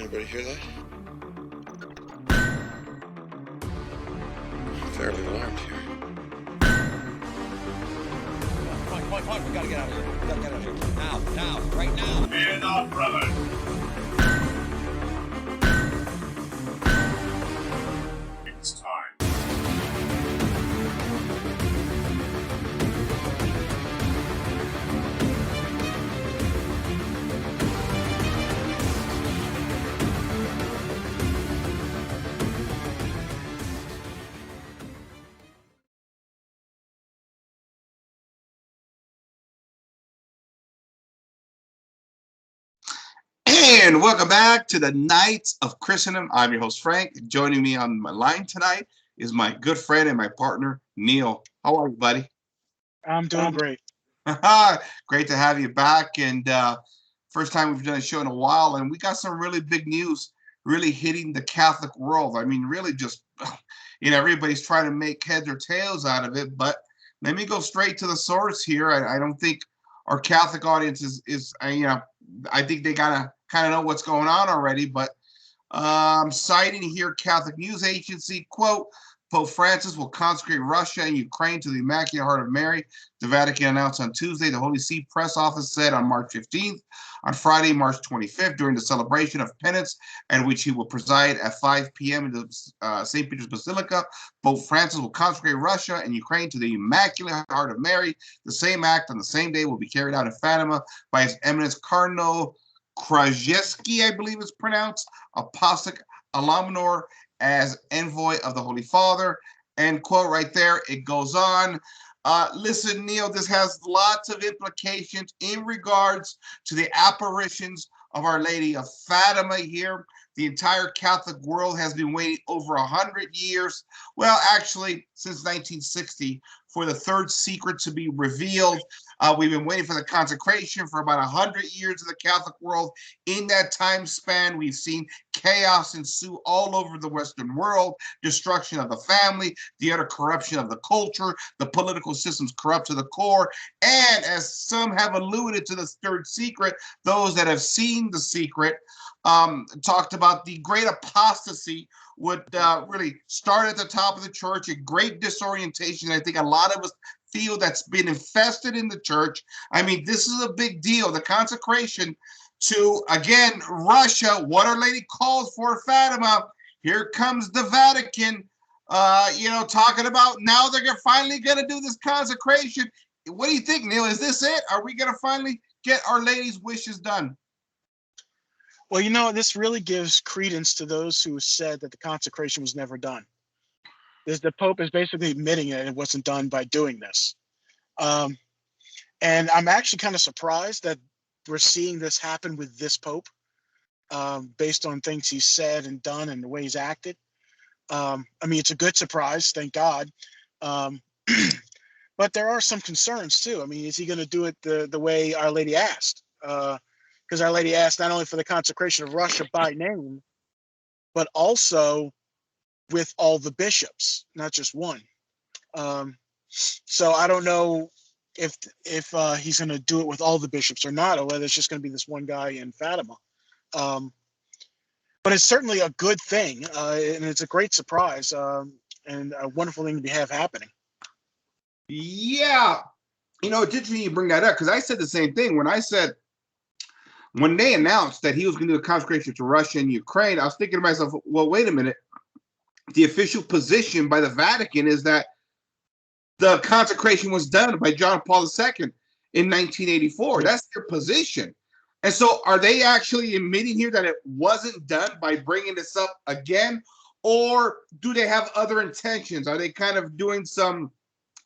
Everybody hear that? Fairly alarmed here. Come on. We gotta get out of here. We gotta get out of here. Now, right now. Fear not, brother. It's time. And welcome back to the Knights of Christendom. I'm your host, Frank. Joining me on my line tonight is my good friend and my partner, Neil. How are you, buddy? I'm doing great. Great to have you back. And first time we've done a show in a while. And we got some really big news really hitting the Catholic world. I mean, really just, everybody's trying to make heads or tails out of it. But let me go straight to the source here. I don't think our Catholic audience is I think they gotta kind of know what's going on already, but citing here Catholic News Agency, quote, Pope Francis will consecrate Russia and Ukraine to the Immaculate Heart of Mary. The Vatican announced on Tuesday. The Holy See press office said on March 15th. On Friday, March 25th, during the celebration of penance, at which he will preside at 5 p.m. in the St. Peter's Basilica, Pope Francis will consecrate Russia and Ukraine to the Immaculate Heart of Mary. The same act on the same day will be carried out in Fatima by His Eminence Cardinal Krajewski, I believe it's pronounced, Apostolic Alumnor, as envoy of the Holy Father. End quote right there. It goes on. Listen, Neil, this has lots of implications in regards to the apparitions of Our Lady of Fatima here. The entire Catholic world has been waiting over 100 years. Well, actually, since 1960, for the third secret to be revealed. We've been waiting for the consecration for about 100 years in the Catholic world. In that time span, we've seen chaos ensue all over the Western world, destruction of the family, the utter corruption of the culture, the political system's corrupt to the core. And as some have alluded to the third secret, those that have seen the secret talked about the great apostasy would really start at the top of the church, a great disorientation. I think a lot of us feel that's been infested in the church. I mean, this is a big deal. The consecration to, again, Russia, what Our Lady calls for Fatima. Here comes the Vatican, talking about now they're finally going to do this consecration. What do you think, Neil? Is this it? Are we going to finally get Our Lady's wishes done? Well, this really gives credence to those who said that the consecration was never done. The Pope is basically admitting that it wasn't done by doing this. And I'm actually kind of surprised that we're seeing this happen with this Pope, based on things he's said and done and the way he's acted. It's a good surprise, thank God. But there are some concerns too. I mean, is he going to do it the way Our Lady asked? Because Our Lady asked not only for the consecration of Russia by name, but also with all the bishops, not just one. So I don't know if he's going to do it with all the bishops or not, or whether it's just going to be this one guy in Fatima. But it's certainly a good thing, and it's a great surprise, and a wonderful thing to have happening. Yeah. It's interesting you bring that up, because I said the same thing when they announced that he was going to do a consecration to Russia and Ukraine. I was thinking to myself, well, wait a minute. The official position by the Vatican is that the consecration was done by John Paul II in 1984. That's their position. And so are they actually admitting here that it wasn't done by bringing this up again? Or do they have other intentions? Are they kind of doing some,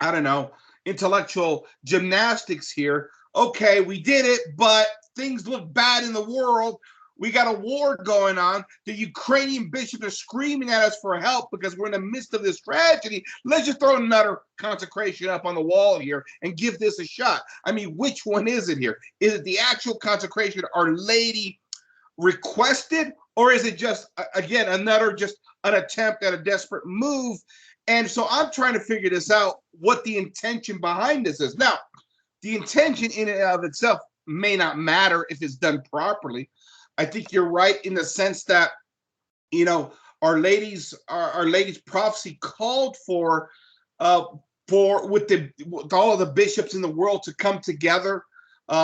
I don't know, intellectual gymnastics here? Okay, we did it, but things look bad in the world. We got a war going on. The Ukrainian bishops are screaming at us for help because we're in the midst of this tragedy. Let's just throw another consecration up on the wall here and give this a shot. I mean, which one is it here? Is it the actual consecration Our Lady requested, or is it just, again, just an attempt at a desperate move? And so I'm trying to figure this out, what the intention behind this is. Now, the intention in and of itself may not matter if it's done properly, I think you're right in the sense that, you know, Our Lady's prophecy called with all of the bishops in the world to come together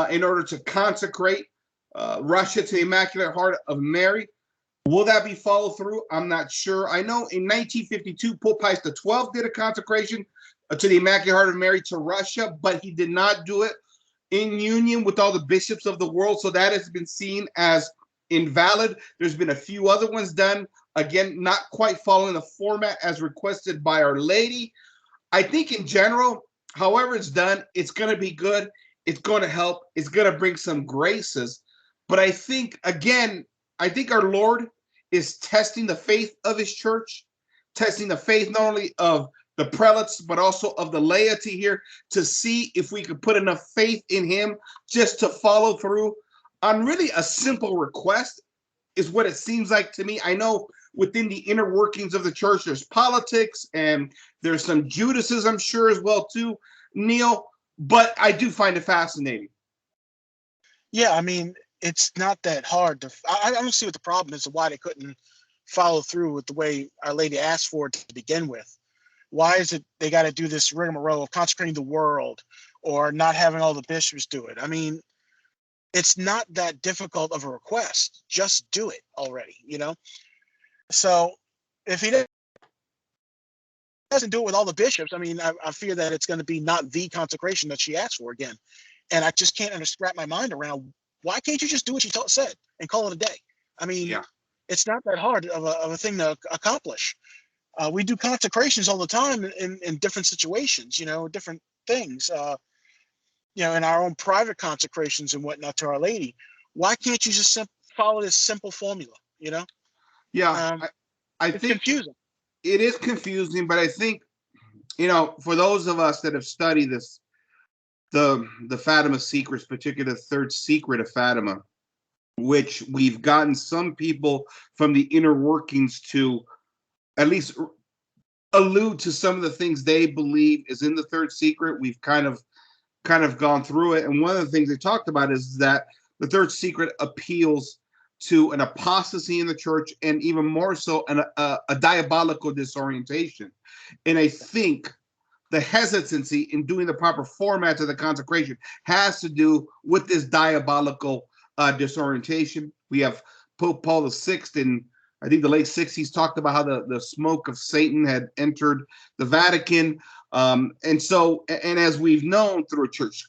in order to consecrate Russia to the Immaculate Heart of Mary. Will that be followed through? I'm not sure. I know in 1952, Pope Pius XII did a consecration to the Immaculate Heart of Mary to Russia, but he did not do it in union with all the bishops of the world. So that has been seen as invalid. There's been a few other ones done, again, not quite following the format as requested by Our Lady. I think in general, however it's done, it's going to be good. It's going to help. It's going to bring some graces. But I think, again, I think our Lord is testing the faith of his church, testing the faith not only of the prelates, but also of the laity here, to see if we could put enough faith in him just to follow through on really a simple request, is what it seems like to me. I know within the inner workings of the church, there's politics and there's some Judases, I'm sure, as well, too, Neil, but I do find it fascinating. Yeah, I mean, it's not that hard to. I don't see what the problem is and why they couldn't follow through with the way Our Lady asked for it to begin with. Why is it they got to do this rigmarole of consecrating the world or not having all the bishops do it? I mean, it's not that difficult of a request. Just do it already, you know? So if he doesn't do it with all the bishops, I mean, I fear that it's going to be not the consecration that she asked for again. And I just can't wrap my mind around, why can't you just do what she said and call it a day? I mean, Yeah. It's not that hard of a thing to accomplish. We do consecrations all the time in different situations, you know, different things, you know, in our own private consecrations and whatnot to Our Lady. Why can't you just follow this simple formula, you know? Yeah, I It's think confusing. it is confusing, but I think, you know, for those of us that have studied this, the Fatima secrets, particularly the third secret of Fatima, which we've gotten some people from the inner workings to at least allude to some of the things they believe is in the third secret. We've kind of gone through it, and one of the things they talked about is that the third secret appeals to an apostasy in the church, and even more so a diabolical disorientation. And I think the hesitancy in doing the proper format of the consecration has to do with this diabolical disorientation. We have Pope Paul VI in, I think, the late 60s talked about how the smoke of Satan had entered the Vatican. And as we've known through a church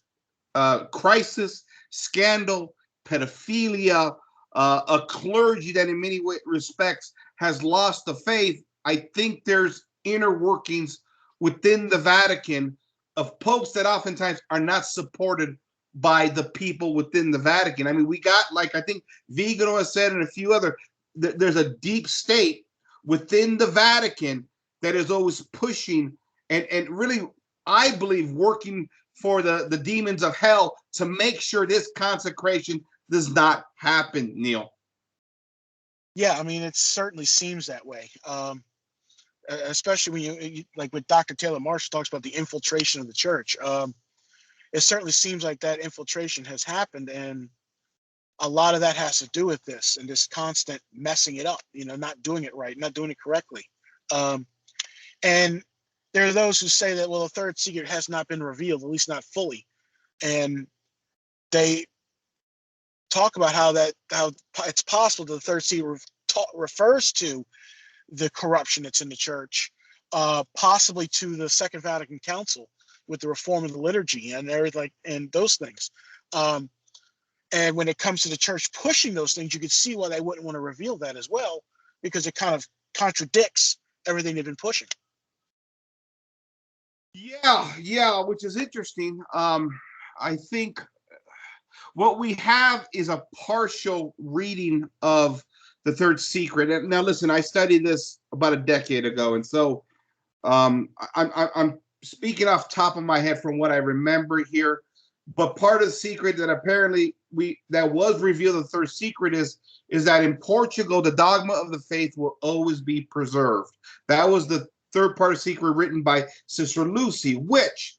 crisis, scandal, pedophilia, a clergy that in many respects has lost the faith, I think there's inner workings within the Vatican of popes that oftentimes are not supported by the people within the Vatican. I mean, we got, like I think Vigano has said and a few other, there's a deep state within the Vatican that is always pushing and really, I believe, working for the demons of hell to make sure this consecration does not happen, Neil. Yeah, I mean, it certainly seems that way. Especially when you like with Dr. Taylor Marshall talks about the infiltration of the church. It certainly seems like that infiltration has happened, and a lot of that has to do with this and this constant messing it up, you know, not doing it right, not doing it correctly. And there are those who say that, well, the third secret has not been revealed, at least not fully. And they talk about how it's possible that the third secret refers to the corruption that's in the church, possibly to the Second Vatican Council with the reform of the liturgy and everything, and those things. And when it comes to the church pushing those things, you could see why they wouldn't want to reveal that as well, because it kind of contradicts everything they've been pushing. Yeah, which is interesting. I think what we have is a partial reading of the third secret. And now, listen, I studied this about a decade ago, and so I'm speaking off the top of my head from what I remember here. But part of the secret that apparently that was revealed, the third secret is that in Portugal, the dogma of the faith will always be preserved. That was the third part of secret written by Sister Lucy, which,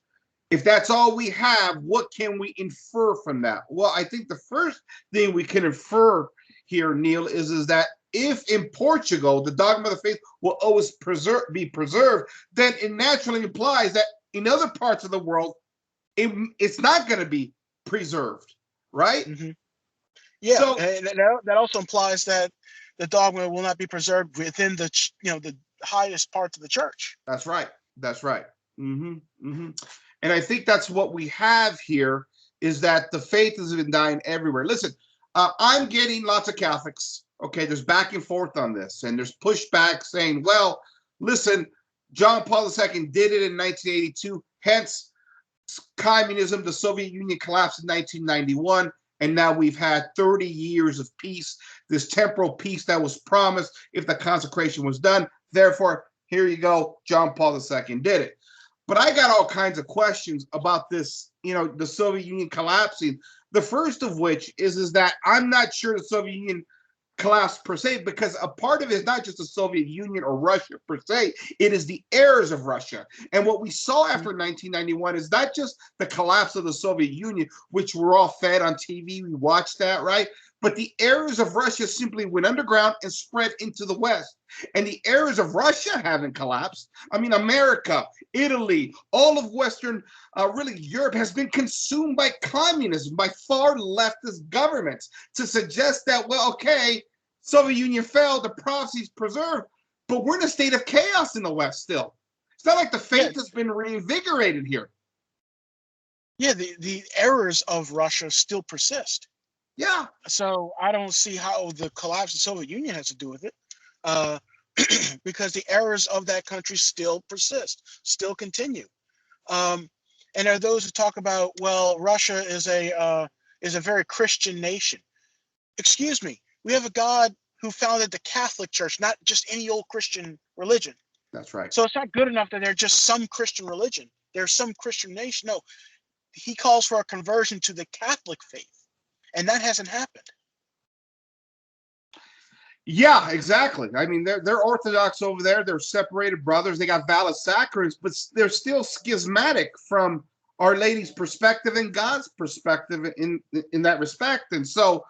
if that's all we have, what can we infer from that? Well, I think the first thing we can infer here, Neil, is that if in Portugal the dogma of the faith will always be preserved, then it naturally implies that in other parts of the world it's not going to be preserved, right? Mm-hmm. Yeah, So and that also implies that the dogma will not be preserved within the the highest parts of the church. that's right. That's right. And I think that's what we have here is that the faith has been dying everywhere. Listen, I'm getting lots of Catholics. Okay, there's back and forth on this, and there's pushback saying, well, listen, John Paul II did it in 1982, hence communism, the Soviet Union collapsed in 1991, and now we've had 30 years of peace, this temporal peace that was promised if the consecration was done. Therefore, here you go, John Paul II did it. But I got all kinds of questions about this, the Soviet Union collapsing. The first of which is that I'm not sure the Soviet Union collapsed per se, because a part of it is not just the Soviet Union or Russia per se, it is the heirs of Russia. And what we saw after 1991 is not just the collapse of the Soviet Union, which we're all fed on TV, we watched that, right? But the heirs of Russia simply went underground and spread into the West. And the heirs of Russia haven't collapsed. I mean, America, Italy, all of Western, really Europe has been consumed by communism, by far leftist governments, to suggest that, well, okay, Soviet Union fell, the prophecy's preserved, but we're in a state of chaos in the West still. It's not like the faith has been reinvigorated here. Yeah, the errors of Russia still persist. Yeah. So I don't see how the collapse of the Soviet Union has to do with it, because the errors of that country still persist, still continue. And there are those who talk about, well, Russia is a very Christian nation. Excuse me, we have a God who founded the Catholic Church, not just any old Christian religion. That's right. So it's not good enough that they're just some Christian religion. They're some Christian nation. No, he calls for a conversion to the Catholic faith. And that hasn't happened. Yeah, exactly. I mean, they're Orthodox over there. They're separated brothers. They got valid sacraments, but they're still schismatic from Our Lady's perspective and God's perspective in that respect. And so,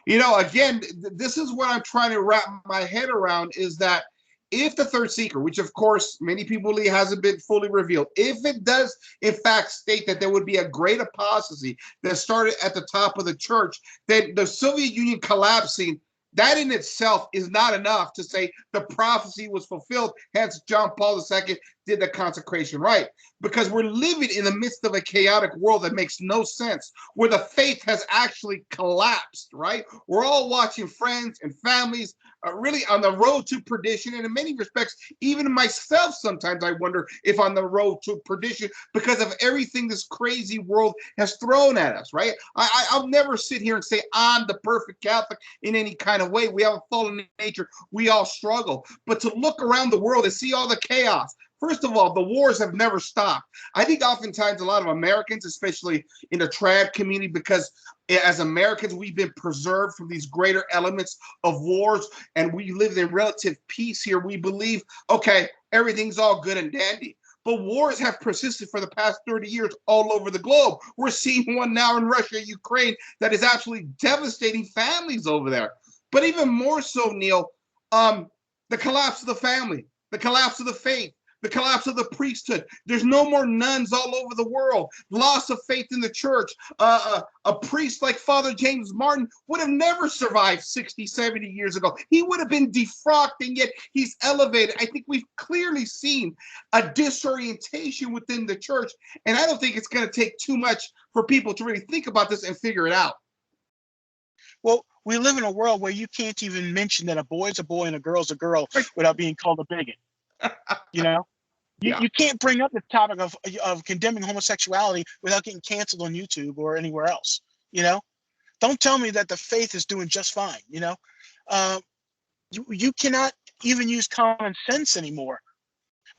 again, this is what I'm trying to wrap my head around, is that if the third seeker, which of course many people believe hasn't been fully revealed, if it does in fact state that there would be a great apostasy that started at the top of the church, then the Soviet Union collapsing, that in itself is not enough to say the prophecy was fulfilled. Hence, John Paul II did the consecration right. Because we're living in the midst of a chaotic world that makes no sense, where the faith has actually collapsed, right? We're all watching friends and families really on the road to perdition. And in many respects, even myself, sometimes I wonder if on the road to perdition because of everything this crazy world has thrown at us, right? I'll never sit here and say I'm the perfect Catholic in any kind of way. We have a fallen nature. We all struggle. But to look around the world and see all the chaos, first of all, the wars have never stopped. I think oftentimes a lot of Americans, especially in the trad community, because as Americans, we've been preserved from these greater elements of wars, and we live in relative peace here. We believe, okay, everything's all good and dandy. But wars have persisted for the past 30 years all over the globe. We're seeing one now in Russia, Ukraine, that is absolutely devastating families over there. But even more so, Neil, the collapse of the family, the collapse of the faith, the collapse of the priesthood. There's no more nuns all over the world. Loss of faith in the church. A priest like Father James Martin would have never survived 60, 70 years ago. He would have been defrocked, and yet he's elevated. I think we've clearly seen a disorientation within the church, and I don't think it's going to take too much for people to really think about this and figure it out. Well, we live in a world where you can't even mention that a boy's a boy and a girl's a girl without being called a bigot. You can't bring up the topic of condemning homosexuality without getting canceled on YouTube or anywhere else. Don't tell me that the faith is doing just fine. You cannot even use common sense anymore.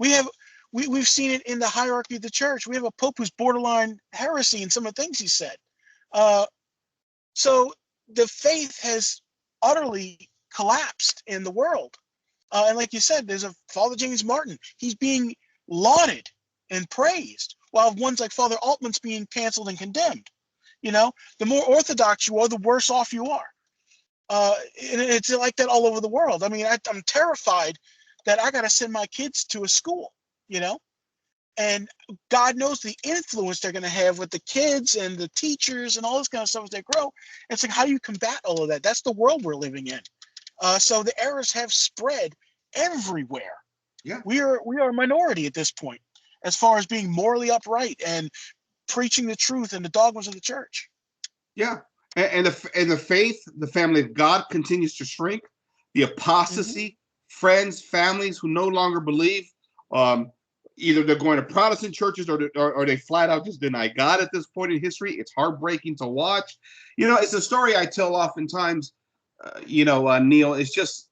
We've seen it in the hierarchy of the church. We have a pope who's borderline heresy in some of the things he said. So the faith has utterly collapsed in the world. And like you said, there's a Father James Martin. He's being lauded and praised, while ones like Father Altman's being canceled and condemned. The more orthodox you are, the worse off you are. And it's like that all over the world. I mean, I'm terrified that I got to send my kids to a school, you know, and God knows the influence they're going to have with the kids and the teachers and all this kind of stuff as they grow. It's like, how do you combat all of that? That's the world we're living in. So the errors have spread everywhere. Yeah. We are a minority at this point, as far as being morally upright and preaching the truth and the dogmas of the church. Yeah. And the faith, the family of God continues to shrink. The apostasy, friends, families who no longer believe, either they're going to Protestant churches or they flat out just deny God at this point in history. It's heartbreaking to watch. You know, it's a story I tell oftentimes, Neil. It's just,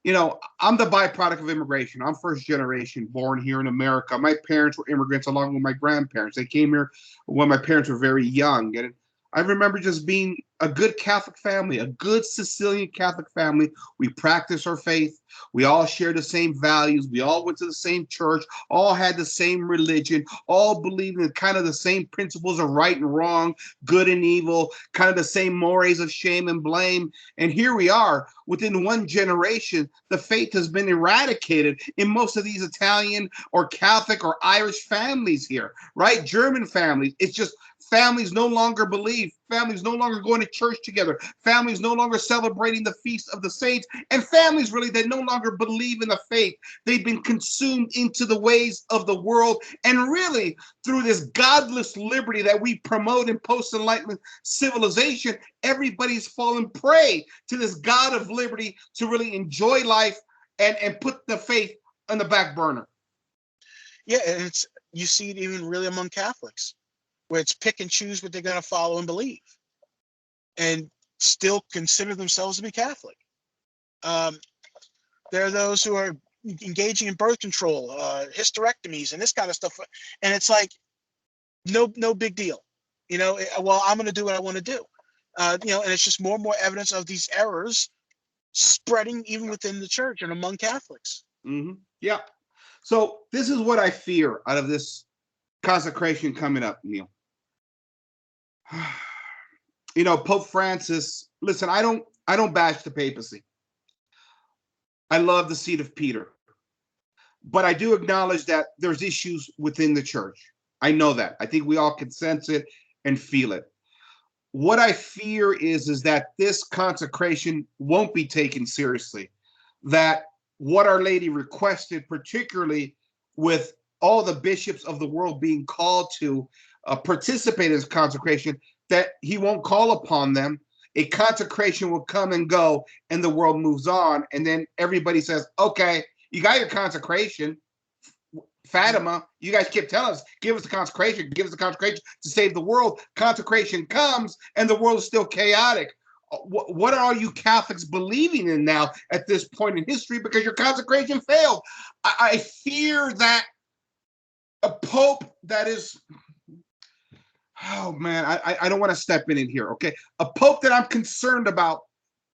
I'm the byproduct of immigration. I'm first generation, born here in America. My parents were immigrants along with my grandparents. They came here when my parents were very young. And I remember just being a good Catholic family, a good Sicilian Catholic family. We practiced our faith. We all shared the same values. We all went to the same church, all had the same religion, all believed in kind of the same principles of right and wrong, good and evil, kind of the same mores of shame and blame. And here we are, within one generation, the faith has been eradicated in most of these Italian or Catholic or Irish families here, right? German families. It's just families no longer believe, families no longer going to church together, families no longer celebrating the feast of the saints, and families really that no longer believe in the faith. They've been consumed into the ways of the world, and really through this godless liberty that we promote in post-enlightenment civilization, everybody's fallen prey to this God of liberty to really enjoy life and put the faith on the back burner. Yeah, and you see it even really among Catholics, where it's pick and choose what they're going to follow and believe, and still consider themselves to be Catholic. There are those who are engaging in birth control, hysterectomies, and this kind of stuff, and it's like no big deal. Well, I'm going to do what I want to do. And it's just more and more evidence of these errors spreading even within the church and among Catholics. Mm-hmm. Yeah. So this is what I fear out of this consecration coming up, Neil. Pope Francis, listen, I don't bash the papacy. I love the seat of Peter. But I do acknowledge that there's issues within the church. I know that. I think we all can sense it and feel it. What I fear is that this consecration won't be taken seriously. That what Our Lady requested, particularly with all the bishops of the world being called to participate in this consecration, that he won't call upon them. A consecration will come and go and the world moves on. And then everybody says, okay, you got your consecration. Fatima, you guys keep telling us, give us the consecration to save the world. Consecration comes and the world is still chaotic. What are you Catholics believing in now at this point in history? Because your consecration failed. I fear that a pope that is, oh man, I don't want to step in here, okay? A pope that I'm concerned about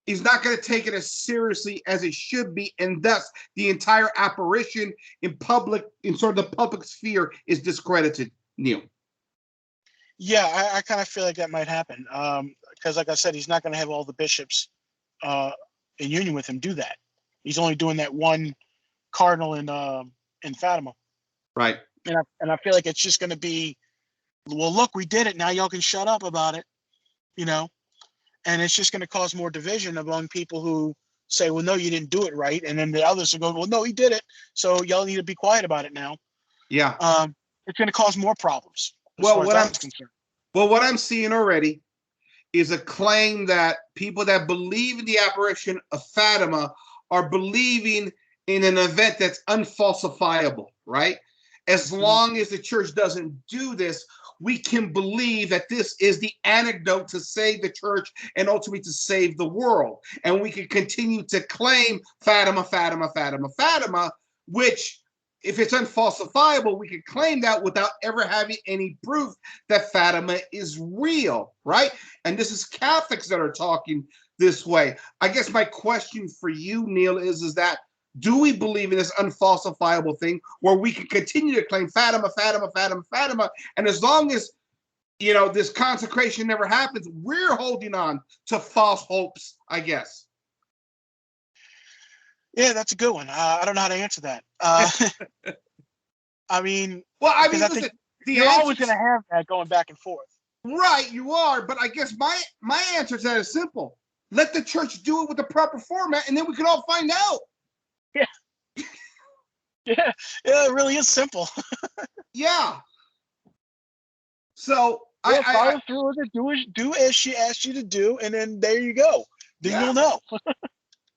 is not going to take it as seriously as it should be, and thus the entire apparition in sort of the public sphere is discredited, Neil. Yeah, I kind of feel like that might happen. Because like I said, he's not going to have all the bishops in union with him do that. He's only doing that one cardinal in Fatima. Right. And I feel like it's just going to be, well, look, we did it. Now y'all can shut up about it, and it's just going to cause more division among people who say, well, no, you didn't do it right. And then the others are going, well, no, he did it. So y'all need to be quiet about it now. Yeah. It's going to cause more problems. Well, what I'm seeing already is a claim that people that believe in the apparition of Fatima are believing in an event that's unfalsifiable, right? As long as the church doesn't do this, we can believe that this is the antidote to save the church and ultimately to save the world. And we can continue to claim Fatima, Fatima, Fatima, Fatima, which, if it's unfalsifiable, we can claim that without ever having any proof that Fatima is real, right? And this is Catholics that are talking this way. I guess my question for you, Neil, is that do we believe in this unfalsifiable thing where we can continue to claim Fatima, Fatima, Fatima, Fatima, and as long as this consecration never happens. We're holding on to false hopes, I guess. Yeah, that's a good one. I don't know how to answer that. I mean, Listen, you're always going to have that going back and forth. Right, you are. But I guess my answer to that is simple. Let the church do it with the proper format, and then we can all find out. Yeah. Yeah, it really is simple. Yeah. So follow through with it. Do as she asked you to do, and then there you go. Then you'll know.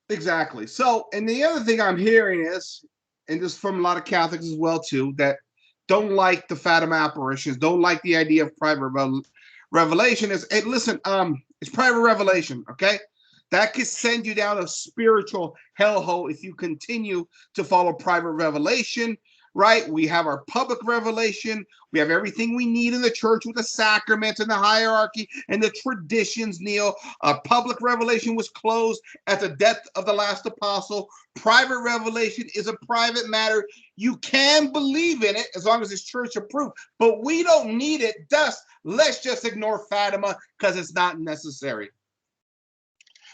Exactly. So, and the other thing I'm hearing is, and this is from a lot of Catholics as well too, that don't like the Fatima apparitions, don't like the idea of private revelation. Listen, it's private revelation, okay? That could send you down a spiritual hellhole if you continue to follow private revelation, right? We have our public revelation. We have everything we need in the church with the sacraments and the hierarchy and the traditions, Neil. Public revelation was closed at the death of the last apostle. Private revelation is a private matter. You can believe in it as long as it's church approved, but we don't need it. Thus, let's just ignore Fatima because it's not necessary.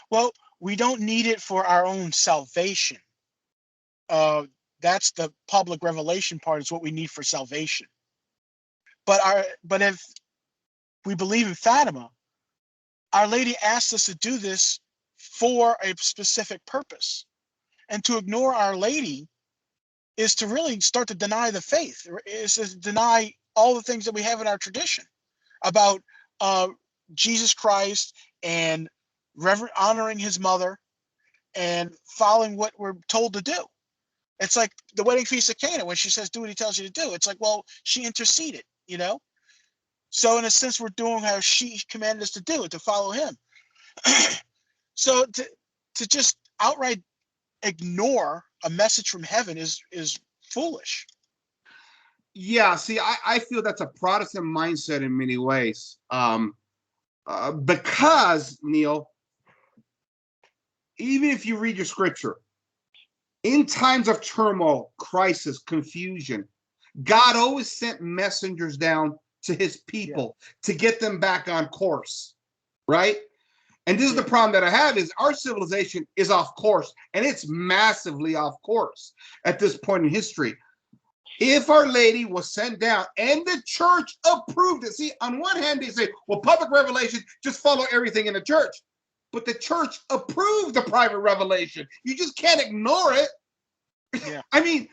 Well, we don't need it for our own salvation. That's the public revelation part, is what we need for salvation. But if we believe in Fatima, Our Lady asked us to do this for a specific purpose. And to ignore Our Lady is to really start to deny the faith, is to deny all the things that we have in our tradition about Jesus Christ and honoring his mother and following what we're told to do. It's like the wedding feast of Cana when she says, do what he tells you to do. It's like, well, she interceded, So in a sense, we're doing how she commanded us to do it, to follow him. So to just outright ignore a message from heaven is foolish. Yeah, see, I feel that's a Protestant mindset in many ways. Because, Neil, even if you read your scripture, in times of turmoil, crisis, confusion, God always sent messengers down to his people to get them back on course, right? And this is the problem that I have, is our civilization is off course, and it's massively off course at this point in history. If Our Lady was sent down and the church approved it, see, on one hand, they say, well, public revelation, just follow everything in the church. But the church approved the private revelation. You just can't ignore it. Yeah. I mean,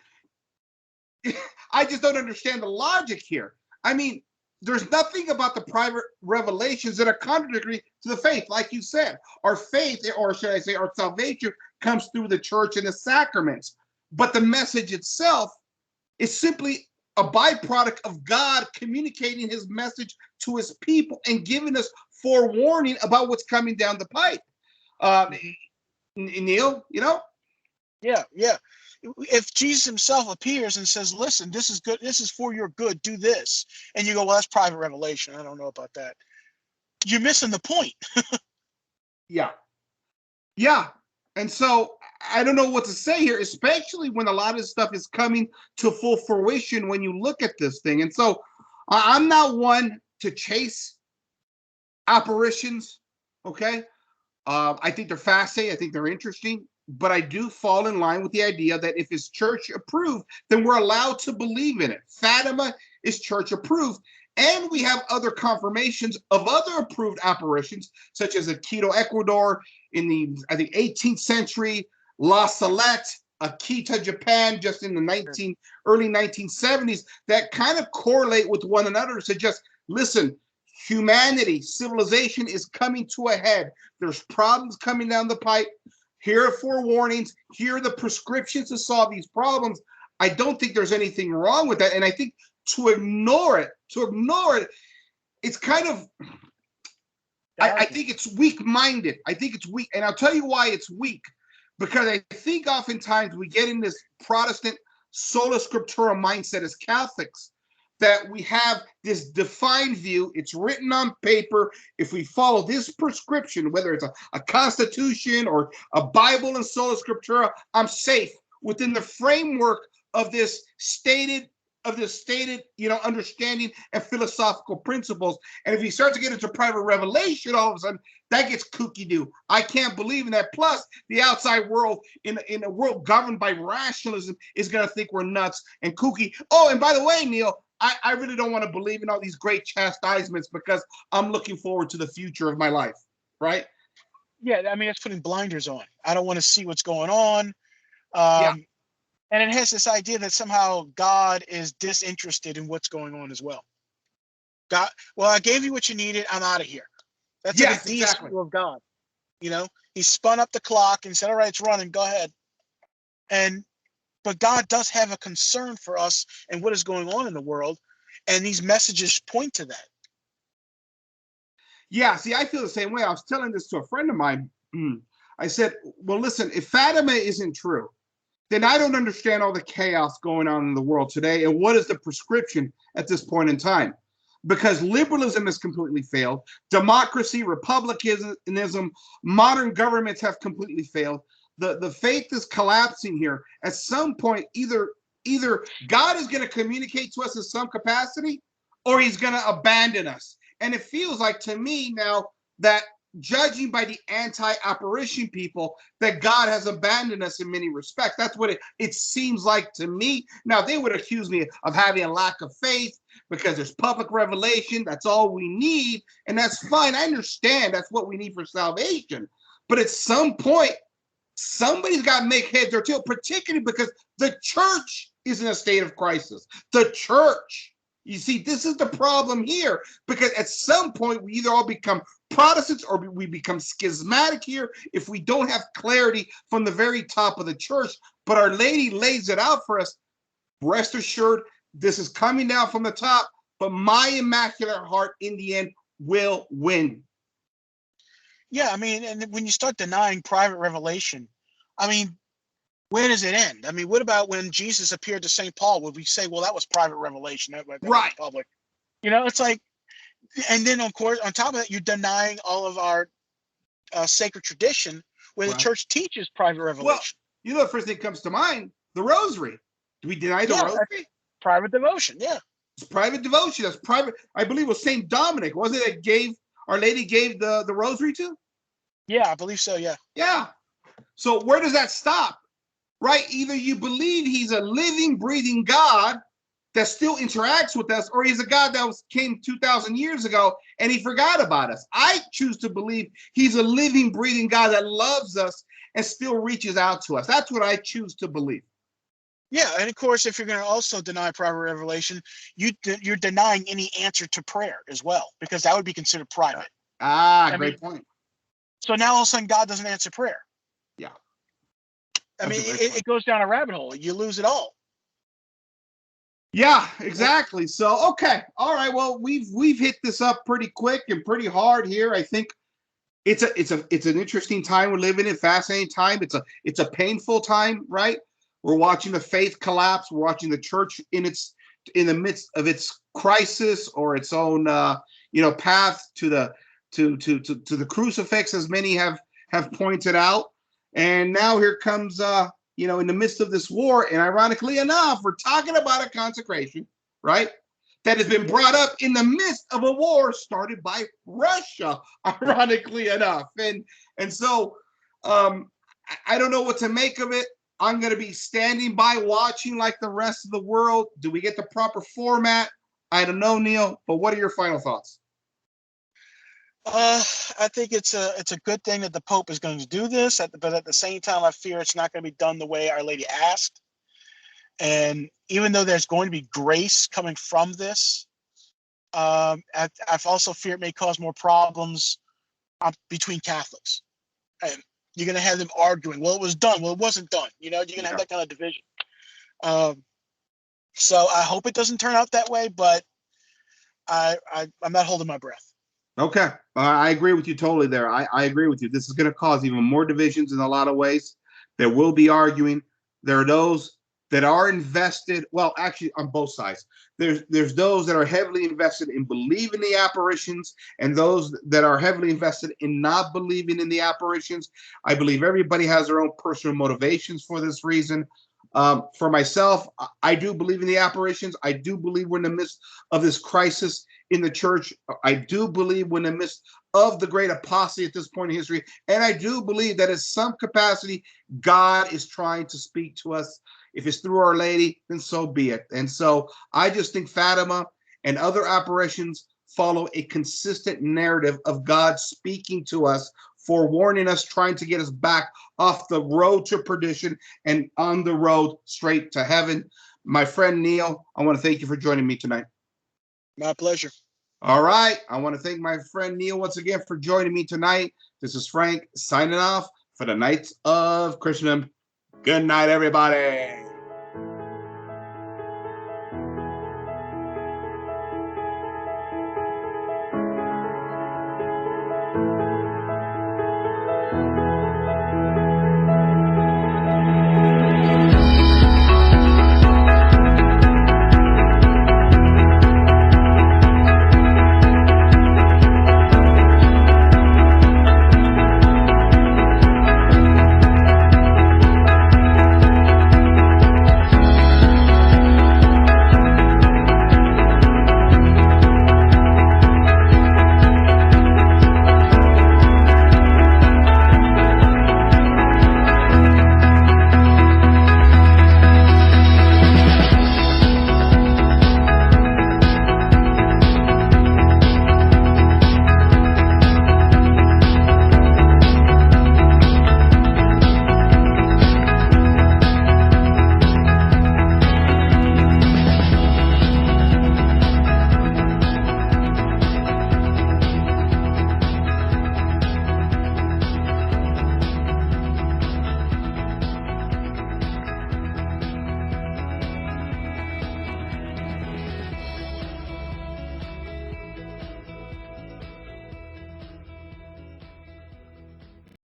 I just don't understand the logic here. I mean, there's nothing about the private revelations that are contradictory to the faith. Like you said, our faith, or should I say our salvation, comes through the church and the sacraments. But the message itself is simply a byproduct of God communicating his message to his people and giving us forewarning about what's coming down the pipe. Neil, Yeah. If Jesus himself appears and says, listen, this is good, this is for your good, do this, and you go, well, that's private revelation, I don't know about that, you're missing the point. Yeah. And so I don't know what to say here, especially when a lot of this stuff is coming to full fruition when you look at this thing. And so I'm not one to chase apparitions, okay? I think they're fascinating. I think they're interesting. But I do fall in line with the idea that if it's church approved, then we're allowed to believe in it. Fatima is church approved. And we have other confirmations of other approved apparitions, such as Quito, Ecuador, in the, I think, 18th century, La Salette, Akita, Japan, just in the early 1970s, that kind of correlate with one another to suggest, listen, humanity, civilization is coming to a head. There's problems coming down the pipe. Here are forewarnings. Here are the prescriptions to solve these problems. I don't think there's anything wrong with that. And I think to ignore it, it's kind of, I think it's weak-minded. I think it's weak. And I'll tell you why it's weak. Because I think oftentimes we get in this Protestant sola scriptura mindset as Catholics, that we have this defined view. It's written on paper. If we follow this prescription, whether it's a constitution or a Bible and sola scriptura, I'm safe within the framework of this stated of the stated, understanding and philosophical principles. And if you start to get into private revelation, all of a sudden that gets kooky do. I can't believe in that. Plus, the outside world, in a world governed by rationalism, is going to think we're nuts and kooky. Oh, and by the way, Neil, I really don't want to believe in all these great chastisements because I'm looking forward to the future of my life, right? Yeah, I mean, it's putting blinders on. I don't want to see what's going on. Yeah. And it has this idea that somehow God is disinterested in what's going on as well. God, well, I gave you what you needed. I'm out of here. That's like a deist view of God. He spun up the clock and said, all right, it's running. Go ahead. But God does have a concern for us and what is going on in the world. And these messages point to that. Yeah, see, I feel the same way. I was telling this to a friend of mine. I said, well, listen, if Fatima isn't true, then I don't understand all the chaos going on in the world today. And what is the prescription at this point in time? Because liberalism has completely failed. Democracy, republicanism, modern governments have completely failed. The faith is collapsing here. At some point, either God is going to communicate to us in some capacity, or he's going to abandon us. And it feels like to me now that, judging by the anti-apparition people, that God has abandoned us in many respects. That's what it seems like to me. Now, they would accuse me of having a lack of faith because there's public revelation. That's all we need. And that's fine. I understand that's what we need for salvation. But at some point, somebody's got to make heads or tails, particularly because the church is in a state of crisis. The church. You see, this is the problem here, because at some point we either all become Protestants or we become schismatic here if we don't have clarity from the very top of the church. But Our Lady lays it out for us. Rest assured, this is coming down from the top, but my Immaculate Heart in the end will win. Yeah, I mean, and when you start denying private revelation, I mean, where does it end? I mean, what about when Jesus appeared to St. Paul? Would we say, well, that was private revelation? That Right. was public. It's like, and then, of course, on top of that, you're denying all of our sacred tradition where the church teaches private revelation. Well, the first thing that comes to mind, the rosary. Do we deny the rosary? Private devotion, yeah. It's private devotion. That's private. I believe it was St. Dominic, wasn't it, that Our Lady gave the rosary to? Yeah, I believe so, yeah. Yeah. So where does that stop? Right? Either you believe he's a living, breathing God that still interacts with us, or he's a God that came 2,000 years ago and he forgot about us. I choose to believe he's a living, breathing God that loves us and still reaches out to us. That's what I choose to believe. Yeah, and of course, if you're going to also deny private revelation, you're denying any answer to prayer as well, because that would be considered private. Great point. So now all of a sudden God doesn't answer prayer. Yeah. I mean, it goes down a rabbit hole. You lose it all. Yeah, exactly. So, okay. All right. Well, we've hit this up pretty quick and pretty hard here. I think it's an interesting time we're living in, fascinating time. It's a painful time, right? We're watching the faith collapse. We're watching the church in the midst of its crisis or its own path to the crucifix, as many have pointed out. And now here comes, in the midst of this war, and ironically enough, we're talking about a consecration, right? That has been brought up in the midst of a war started by Russia, ironically enough. And so I don't know what to make of it. I'm going to be standing by watching like the rest of the world. Do we get the proper format? I don't know, Neil, but what are your final thoughts? I think it's a good thing that the Pope is going to do this, but at the same time, I fear it's not going to be done the way Our Lady asked. And even though there's going to be grace coming from this, I also fear it may cause more problems between Catholics. And you're going to have them arguing, well, it was done, well, it wasn't done. You're going to have that kind of division. So I hope it doesn't turn out that way, but I'm not holding my breath. Okay. I agree with you totally there. I agree with you. This is going to cause even more divisions in a lot of ways. There will be arguing. There are those that are invested. Well, actually, on both sides. There's those that are heavily invested in believing the apparitions and those that are heavily invested in not believing in the apparitions. I believe everybody has their own personal motivations for this reason. For myself, I do believe in the apparitions. I do believe we're in the midst of this crisis in the church. I do believe we're in the midst of the great apostasy at this point in history. And I do believe that in some capacity, God is trying to speak to us. If it's through Our Lady, then so be it. And so I just think Fatima and other apparitions follow a consistent narrative of God speaking to us, forewarning us, trying to get us back off the road to perdition and on the road straight to heaven. My friend Neil, I want to thank you for joining me tonight. My pleasure. All right. I want to thank my friend Neil once again for joining me tonight. This is Frank signing off for the Knights of Christendom. Good night, everybody.